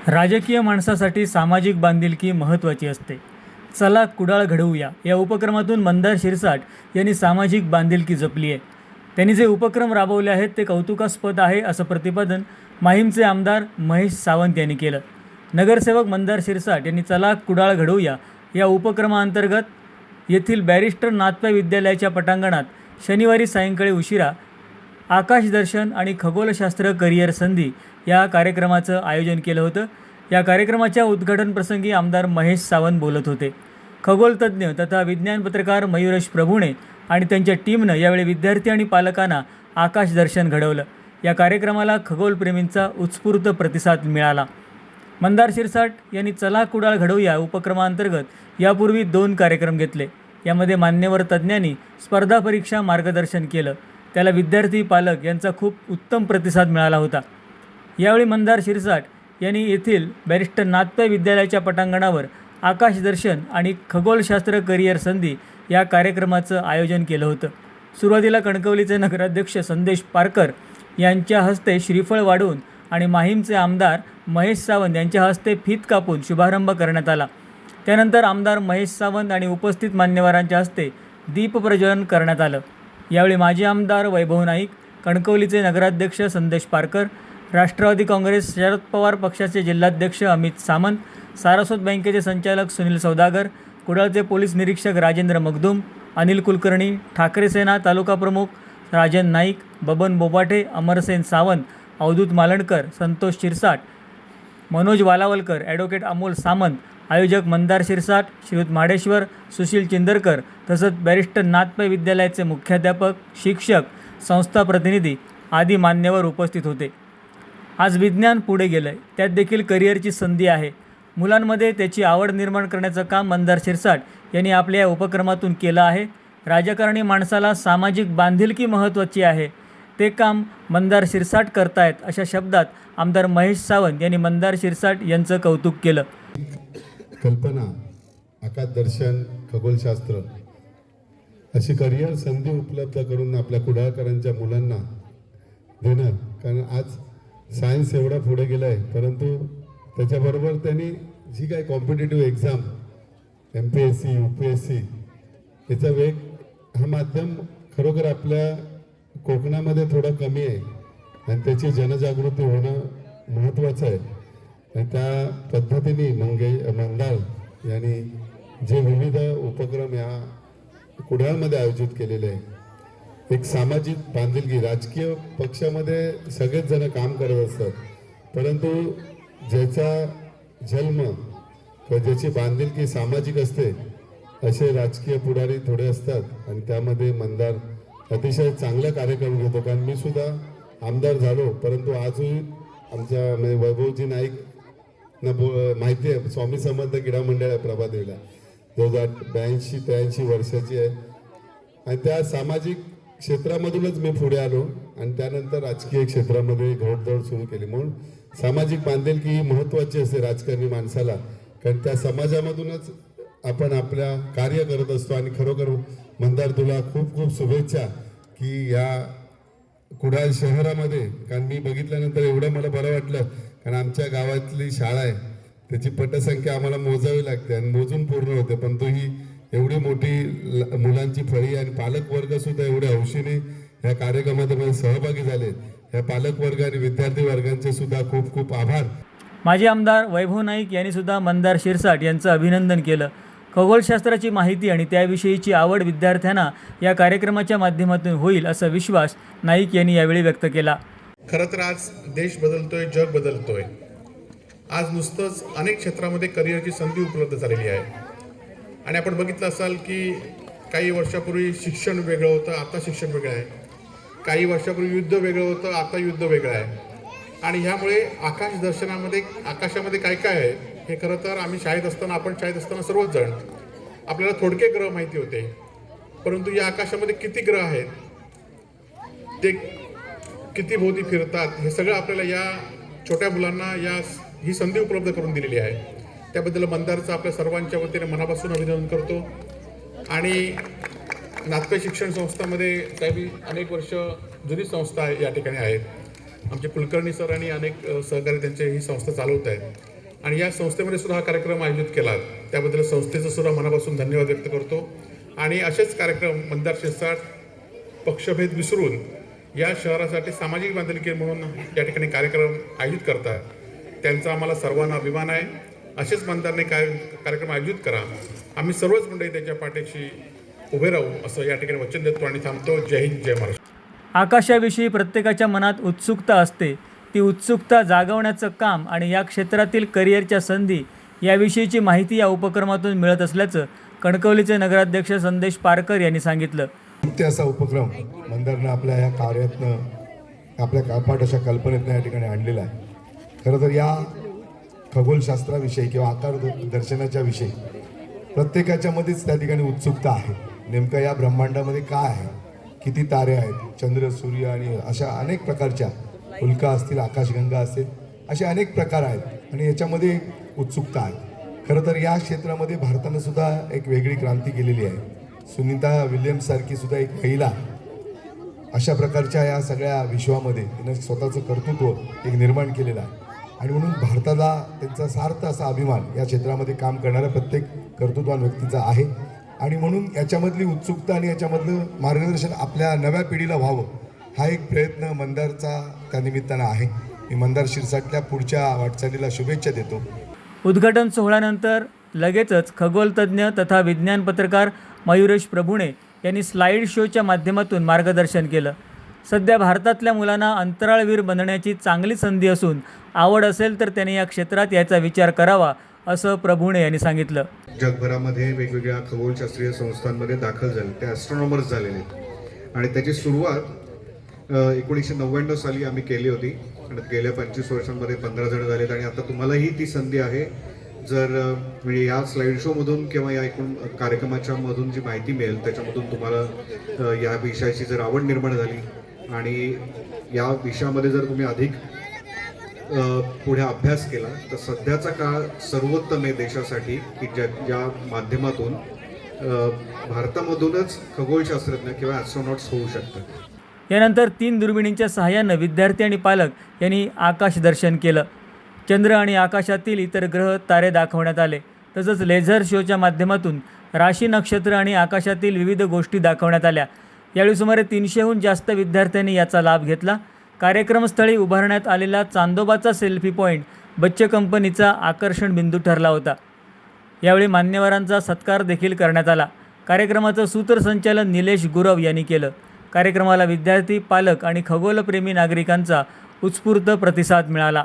राजकीय माणसासाठी सामाजिक बांधिलकी महत्त्वाची असते. चला कुडाळ घडवूया या उपक्रमातून मंदार शिरसाट यांनी सामाजिक बांधिलकी जपली आहे. त्यांनी जे उपक्रम राबवले आहेत ते कौतुकास्पद आहे असं प्रतिपादन माहीमचे आमदार महेश सावंत यांनी केलं. नगरसेवक मंदार शिरसाट यांनी चला कुडाळ घडवूया या उपक्रमाअंतर्गत येथील बॅरिस्टर नाथपै विद्यालयाच्या पटांगणात शनिवारी सायंकाळी उशिरा आकाशदर्शन आणि खगोलशास्त्र करिअर संधी या कार्यक्रमाचं आयोजन केलं होतं. या कार्यक्रमाच्या उद्घाटनप्रसंगी आमदार महेश सावंत बोलत होते. खगोलतज्ज्ञ तथा विज्ञान पत्रकार मयुरेश प्रभुणे आणि त्यांच्या टीमनं यावेळी विद्यार्थी आणि पालकांना आकाशदर्शन घडवलं. या कार्यक्रमाला खगोलप्रेमींचा उत्स्फूर्त प्रतिसाद मिळाला. मंदार शिरसाट यांनी चला कुडाळ घडवूया उपक्रमाअंतर्गत यापूर्वी 2 कार्यक्रम घेतले. यामध्ये मान्यवर तज्ज्ञांनी स्पर्धा परीक्षा मार्गदर्शन केलं. त्याला विद्यार्थी पालक यांचा खूप उत्तम प्रतिसाद मिळाला होता. यावेळी मंदार शिरसाट यांनी येथील बॅरिस्टर नाथपै विद्यालयाच्या पटांगणावर आकाशदर्शन आणि खगोलशास्त्र करिअर संधी या कार्यक्रमाचं आयोजन केलं होतं. सुरुवातीला कणकवलीचे नगराध्यक्ष संदेश पारकर यांच्या हस्ते श्रीफळ वाढवून आणि माहीमचे आमदार महेश सावंत यांच्या हस्ते फीत कापून शुभारंभ करण्यात आला. त्यानंतर आमदार महेश सावंत आणि उपस्थित मान्यवरांच्या हस्ते दीपप्रज्वलन करण्यात आलं. यावेळी माजी आमदार वैभव नाईक, कणकवलीचे नगराध्यक्ष संदेश पारकर, राष्ट्रवादी काँग्रेस शरद पवार पक्षाचे जिल्हाध्यक्ष अमित सामंत, सारस्वत बँकेचे संचालक सुनील सौदागर, कुडाळचे पोलीस निरीक्षक राजेंद्र मगदूम, अनिल कुलकर्णी, ठाकरे सेना तालुका प्रमुख राजन नाईक, बबन बोपाटे, अमरसेन सावंत, अवधूत मालणकर, संतोष शिरसाट, मनोज वालावलकर, ॲडव्होकेट अमोल सामंत, आयोजक मंदार शिरसाट, श्रीयुत माडेश्वर, सुशील चिंदरकर तसंच बॅरिस्टर नाथपै विद्यालयाचे मुख्याध्यापक, शिक्षक, संस्था प्रतिनिधी आदी मान्यवर उपस्थित होते. आज विज्ञान पुढे गेलं आहे, त्यात देखील करिअरची संधी आहे. मुलांमध्ये त्याची आवड निर्माण करण्याचं काम मंदार शिरसाट यांनी आपल्या या उपक्रमातून केलं आहे. राजकारणी माणसाला सामाजिक बांधिलकी महत्त्वाची आहे, ते काम मंदार शिरसाट करतायत अशा शब्दात आमदार महेश सावंत यांनी मंदार शिरसाट यांचं कौतुक केलं. कल्पना, आकाशदर्शन, खगोलशास्त्र अशी करिअर संधी उपलब्ध करून आपल्या कुडाळकरांच्या मुलांना देणं. कारण आज सायन्स एवढा पुढे गेला आहे, परंतु त्याच्याबरोबर त्यांनी जी काही कॉम्पिटेटिव्ह एक्झाम MPSC UPSC याचा वेग हा माध्यम खरोखर आपल्या कोकणामध्ये थोडं कमी आहे आणि त्याची जनजागृती होणं महत्त्वाचं आहे. आणि त्या पद्धतीने मंदार यांनी जे विविध उपक्रम या कुडाळमध्ये आयोजित केलेले आहे. एक सामाजिक बांधिलकी, राजकीय पक्षामध्ये सगळेच जण काम करत असतात, परंतु ज्याचा जन्म किंवा ज्याची बांधिलकी सामाजिक असते असे राजकीय पुढारी थोडे असतात. आणि त्यामध्ये मंदार अतिशय चांगला कार्यक्रम घेतो. कारण मी सुद्धा आमदार झालो, परंतु आजही आमच्या वैभवजी नाईक माहिती आहे, स्वामी समर्थ क्रीडा मंडळ आहे प्रभादेवीला, 2082-83 वर्षाची आहे. आणि त्या सामाजिक क्षेत्रामधूनच मी पुढे आलो आणि त्यानंतर राजकीय क्षेत्रामध्ये घोडदौड सुरू केली. म्हणून सामाजिक बांधिलकी ही महत्त्वाची असते राजकारणी माणसाला, कारण त्या समाजामधूनच आपण आपल्या कार्य करत असतो. आणि खरोखर मंदार तुला खूप खूप शुभेच्छा की या कुडाळ शहरामध्ये, कारण मी बघितल्यानंतर एवढं मला बरं वाटलं, कारण आमच्या गावातली शाळा आहे त्याची पटसंख्या आम्हाला मोजावी लागते आणि मोजून पूर्ण होते, पण तो ही एवढी मोठी मुलांची फळी आणि पालकवर्ग सुद्धा एवढ्या हौशीने ह्या कार्यक्रमामध्ये सहभागी झाले. ह्या पालकवर्ग आणि विद्यार्थी वर्गांचे सुद्धा खूप खूप आभार. माजी आमदार वैभव नाईक यांनी सुद्धा मंदार शिरसाट यांचं अभिनंदन केलं. खगोलशास्त्राची माहिती आणि त्याविषयीची आवड विद्यार्थ्यांना या कार्यक्रमाच्या माध्यमातून होईल असा विश्वास नाईक यांनी यावेळी व्यक्त केला. खरं तर आज देश बदलतोय, जग बदलतोय. आज नुसतंच अनेक क्षेत्रामध्ये करिअरची संधी उपलब्ध झालेली आहे. आणि आपण बघितलं असाल की काही वर्षापूर्वी शिक्षण वेगळं होतं, आता शिक्षण वेगळं आहे. काही वर्षापूर्वी युद्ध वेगळं होतं, आता युद्ध वेगळं आहे. आणि ह्यामुळे आकाशामध्ये काय काय आहे हे खरं तर आपण शाळेत असताना सर्वच जण आपल्याला थोडके ग्रह माहिती होते, परंतु या आकाशामध्ये किती ग्रह आहेत, ते किती भोवती फिरतात, हे सगळं आपल्याला या छोट्या मुलांना ही संधी उपलब्ध करून दिलेली आहे. त्याबद्दल मंदारचं आपल्या सर्वांच्या वतीने मनापासून अभिनंदन करतो. आणि नाथपै शिक्षण संस्थामध्ये काही अनेक वर्ष जुनी संस्था या ठिकाणी आहेत. आमचे कुलकर्णी सर आणि अनेक सहकारी त्यांचे ही संस्था चालवत आहेत. आणि या संस्थेमध्ये सुद्धा हा कार्यक्रम आयोजित केला, त्याबद्दल संस्थेचं सुद्धा मनापासून धन्यवाद व्यक्त करतो. आणि असेच कार्यक्रम मंदार शिरसाट पक्षभेद विसरून या शहरासाठी सामाजिक बांधिलकी म्हणून या ठिकाणी कार्यक्रम आयोजित करतात, त्यांचा आम्हाला सर्वांना अभिमान आहे. असेच मंदारने कार्यक्रम आयोजित करा. आम्ही सर्वच मंडळी त्यांच्या पाठीशी उभे राहू असं या ठिकाणी वचन देतो आणि थांबतो. जय हिंद, जय महाराष्ट्र. आकाशाविषयी प्रत्येकाच्या मनात उत्सुकता असते. ती उत्सुकता जागवण्याचं काम आणि या क्षेत्रातील करिअरच्या संधी याविषयीची माहिती या उपक्रमातून मिळत असल्याचं कणकवलीचे नगराध्यक्ष संदेश पारकर यांनी सांगितलं. असा उपक्रम मंदारनं आपल्या या कार्यातनं, आपल्या काळपाट अशा कल्पनेतनं या ठिकाणी आणलेला आहे. खरं तर या खगोलशास्त्राविषयी किंवा आकार दर्शनाच्या विषयी प्रत्येकाच्या मध्येच त्या ठिकाणी उत्सुकता आहे. नेमकं या ब्रह्मांडामध्ये काय आहे, किती तारे आहेत, चंद्र, सूर्य आणि अशा अनेक प्रकारच्या उल्का असतील, आकाशगंगा असतील, असे अनेक प्रकार आहेत आणि याच्यामध्ये उत्सुकता आहे. खरं तर या क्षेत्रामध्ये भारतानं सुद्धा एक वेगळी क्रांती केलेली आहे. सुनीता विल्यम्ससारखी सुद्धा एक महिला अशा प्रकारच्या या सगळ्या विश्वामध्ये तिनं स्वतःचं कर्तृत्व एक निर्माण केलेलं आहे आणि म्हणून भारताला त्यांचा सार्थ असा अभिमान या क्षेत्रामध्ये काम करणाऱ्या प्रत्येक कर्तृत्वान व्यक्तीचा आहे. आणि म्हणून याच्यामधली उत्सुकता आणि याच्यामधलं मार्गदर्शन आपल्या नव्या पिढीला व्हावं हा एक प्रयत्न मंदारचा त्या निमित्तानं आहे. मी मंदार शिरसाटच्या पुढच्या वाटचालीला शुभेच्छा देतो. उद्घाटन सोहळ्यानंतर लगेचच खगोलतज्ज्ञ तथा विज्ञान पत्रकार मयुरेश प्रभुणे यांनी स्लाईड शोच्या माध्यमातून मार्गदर्शन केलं. सध्या भारतातल्या मुलांना अंतराळवीर बनण्याची चांगली संधी असून आवड असेल तर त्याने या क्षेत्रात याचा विचार करावा असं प्रभुणे यांनी सांगितलं. जगभरामध्ये वेगवेगळ्या खगोलशास्त्रीय संस्थांमध्ये दाखल झाले, ते ॲस्ट्रॉनॉमर्स झालेले आणि त्याची सुरुवात 1999 साली आम्ही केली होती आणि गेल्या 25 वर्षांमध्ये 15 जण झालेत आणि आता तुम्हालाही ती संधी आहे. जर म्हणजे या स्लाईड शोमधून किंवा या एकूण कार्यक्रमाच्या मधून जी माहिती मिळेल त्याच्यामधून तुम्हाला या विषयाची जर आवड निर्माण झाली आणि या विषयामध्ये जर तुम्ही अधिक पुढे अभ्यास केला तर सध्याचा काळ सर्वोत्तम आहे देशासाठी की ज्या माध्यमातून भारतामधूनच खगोलशास्त्रज्ञ किंवा ॲस्ट्रॉनॉट्स होऊ शकतात. यानंतर 3 दुर्बिणींच्या सहाय्यानं विद्यार्थी आणि पालक यांनी आकाश दर्शन केलं. चंद्र आणि आकाशातील इतर ग्रह, तारे दाखवण्यात आले. तसंच लेझर शोच्या माध्यमातून राशी, नक्षत्र आणि आकाशातील विविध गोष्टी दाखवण्यात आल्या. यावेळी सुमारे 300हून जास्त विद्यार्थ्यांनी याचा लाभ घेतला. कार्यक्रमस्थळी उभारण्यात आलेला चांदोबाचा सेल्फी पॉईंट बच्चे कंपनीचा आकर्षण बिंदू ठरला होता. यावेळी मान्यवरांचा सत्कार देखील करण्यात आला. कार्यक्रमाचं सूत्रसंचालन निलेश गुरव यांनी केलं. कार्यक्रमाला विद्यार्थी, पालक आणि खगोलप्रेमी नागरिकांचा उत्स्फूर्त प्रतिसाद मिळाला.